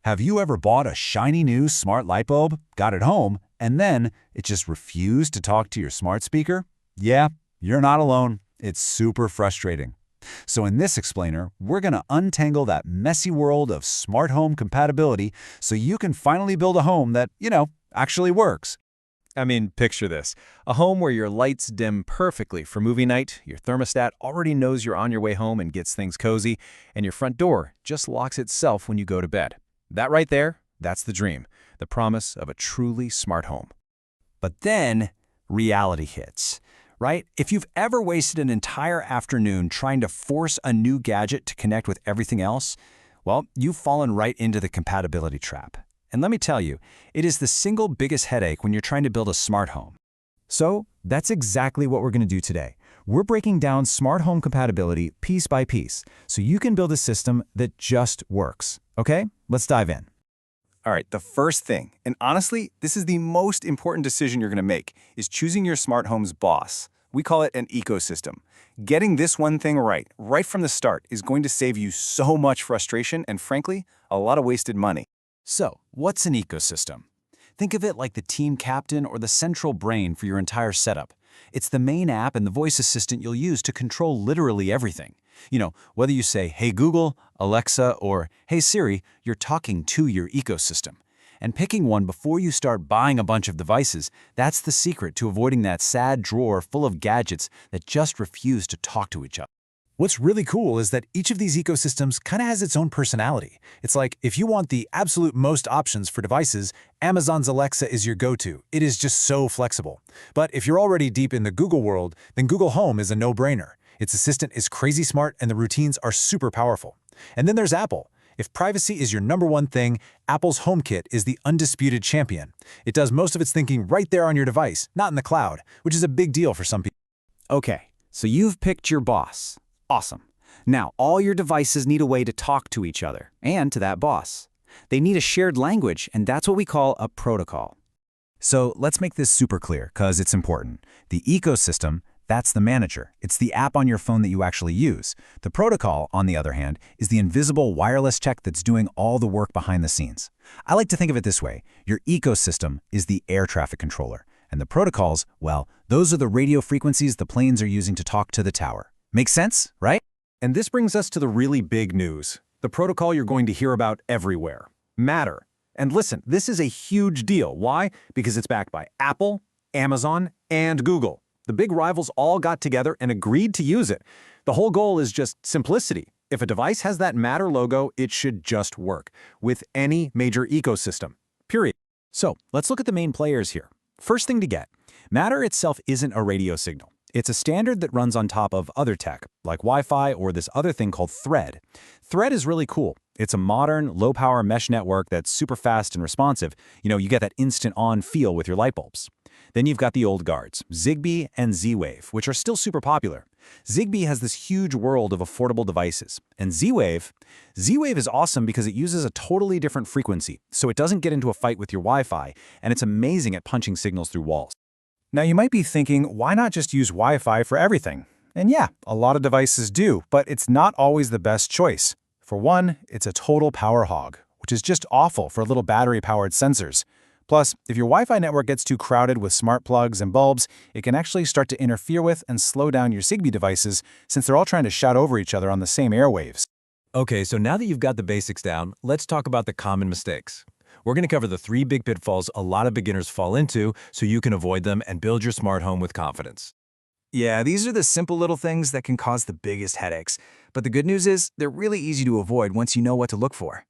Have you ever bought a shiny new smart light bulb, got it home, and then it just refused to talk to your smart speaker? Yeah, you're not alone. It's super frustrating. So in this explainer, we're going to untangle that messy world of smart home compatibility so you can finally build a home that, actually works. I mean, picture this. A home where your lights dim perfectly for movie night, your thermostat already knows you're on your way home and gets things cozy, and your front door just locks itself when you go to bed. That right there, that's the dream, the promise of a truly smart home. But then, reality hits, right? If you've ever wasted an entire afternoon trying to force a new gadget to connect with everything else, well, you've fallen right into the compatibility trap. And let me tell you, it is the single biggest headache when you're trying to build a smart home. So that's exactly what we're going to do today. We're breaking down smart home compatibility piece by piece so you can build a system that just works. Okay, let's dive in. All right, the first thing, and honestly, this is the most important decision you're going to make, is choosing your smart home's boss. We call it an ecosystem. Getting this one thing right from the start, is going to save you so much frustration and, frankly, a lot of wasted money. So, what's an ecosystem? Think of it like the team captain or the central brain for your entire setup. It's the main app and the voice assistant you'll use to control literally everything. Whether you say, "Hey Google," "Alexa," or "Hey Siri," you're talking to your ecosystem. And picking one before you start buying a bunch of devices, that's the secret to avoiding that sad drawer full of gadgets that just refuse to talk to each other. What's really cool is that each of these ecosystems kind of has its own personality. It's like if you want the absolute most options for devices, Amazon's Alexa is your go-to. It is just so flexible. But if you're already deep in the Google world, then Google Home is a no-brainer. Its assistant is crazy smart and the routines are super powerful. And then there's Apple. If privacy is your number one thing, Apple's HomeKit is the undisputed champion. It does most of its thinking right there on your device, not in the cloud, which is a big deal for some people. Okay, so you've picked your boss. Awesome. Now, all your devices need a way to talk to each other and to that boss. They need a shared language, and that's what we call a protocol. So let's make this super clear, because it's important. The ecosystem, that's the manager. It's the app on your phone that you actually use. The protocol, on the other hand, is the invisible wireless tech that's doing all the work behind the scenes. I like to think of it this way. Your ecosystem is the air traffic controller, and the protocols, well, those are the radio frequencies the planes are using to talk to the tower. Makes sense, right? And this brings us to the really big news, the protocol you're going to hear about everywhere, Matter. And listen, this is a huge deal. Why? Because it's backed by Apple, Amazon, and Google. The big rivals all got together and agreed to use it. The whole goal is just simplicity. If a device has that Matter logo, it should just work with any major ecosystem, period. So let's look at the main players here. First thing to get, Matter itself isn't a radio signal. It's a standard that runs on top of other tech, like Wi-Fi or this other thing called Thread. Thread is really cool. It's a modern, low-power mesh network that's super fast and responsive. You get that instant-on feel with your light bulbs. Then you've got the old guards, Zigbee and Z-Wave, which are still super popular. Zigbee has this huge world of affordable devices. And Z-Wave is awesome because it uses a totally different frequency, so it doesn't get into a fight with your Wi-Fi, and it's amazing at punching signals through walls. Now you might be thinking, why not just use Wi-Fi for everything? And yeah, a lot of devices do, but it's not always the best choice. For one, it's a total power hog, which is just awful for little battery-powered sensors. Plus, if your Wi-Fi network gets too crowded with smart plugs and bulbs, it can actually start to interfere with and slow down your Zigbee devices since they're all trying to shout over each other on the same airwaves. Okay, so now that you've got the basics down, let's talk about the common mistakes. We're going to cover the 3 big pitfalls a lot of beginners fall into so you can avoid them and build your smart home with confidence. Yeah, these are the simple little things that can cause the biggest headaches. But the good news is, they're really easy to avoid once you know what to look for.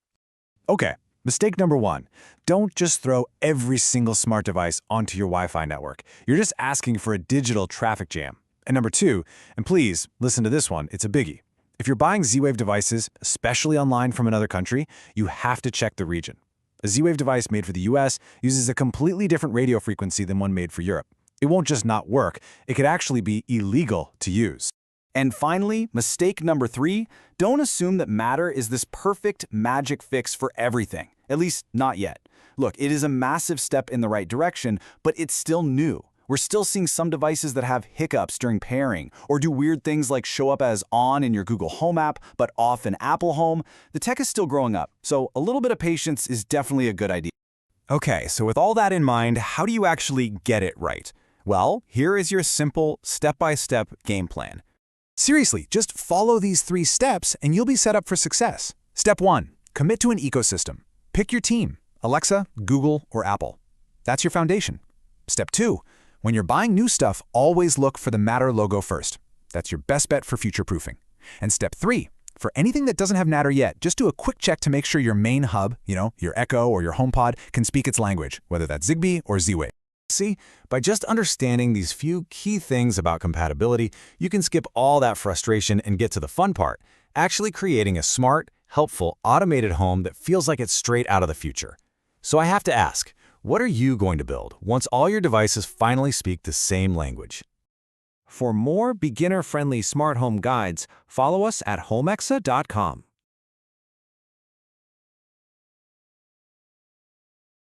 Okay, mistake number 1. Don't just throw every single smart device onto your Wi-Fi network. You're just asking for a digital traffic jam. And number 2, and please listen to this one, it's a biggie. If you're buying Z-Wave devices, especially online from another country, you have to check the region. A Z-Wave device made for the US uses a completely different radio frequency than one made for Europe. It won't just not work, it could actually be illegal to use. And finally, mistake number 3, don't assume that Matter is this perfect magic fix for everything. At least, not yet. Look, it is a massive step in the right direction, but it's still new. We're still seeing some devices that have hiccups during pairing, or do weird things like show up as on in your Google Home app, but off in Apple Home. The tech is still growing up, so a little bit of patience is definitely a good idea. Okay, so with all that in mind, how do you actually get it right? Well, here is your simple, step-by-step game plan. Seriously, just follow these 3 steps and you'll be set up for success. Step 1. Commit to an ecosystem. Pick your team, Alexa, Google, or Apple. That's your foundation. Step 2. When you're buying new stuff, always look for the Matter logo first. That's your best bet for future-proofing. And step 3. For anything that doesn't have Natter yet, just do a quick check to make sure your main hub, your Echo or your HomePod, can speak its language, whether that's Zigbee or Z-Wave. See, by just understanding these few key things about compatibility, you can skip all that frustration and get to the fun part, actually creating a smart, helpful, automated home that feels like it's straight out of the future. So I have to ask, what are you going to build once all your devices finally speak the same language? For more beginner-friendly smart home guides, follow us at homexa.com.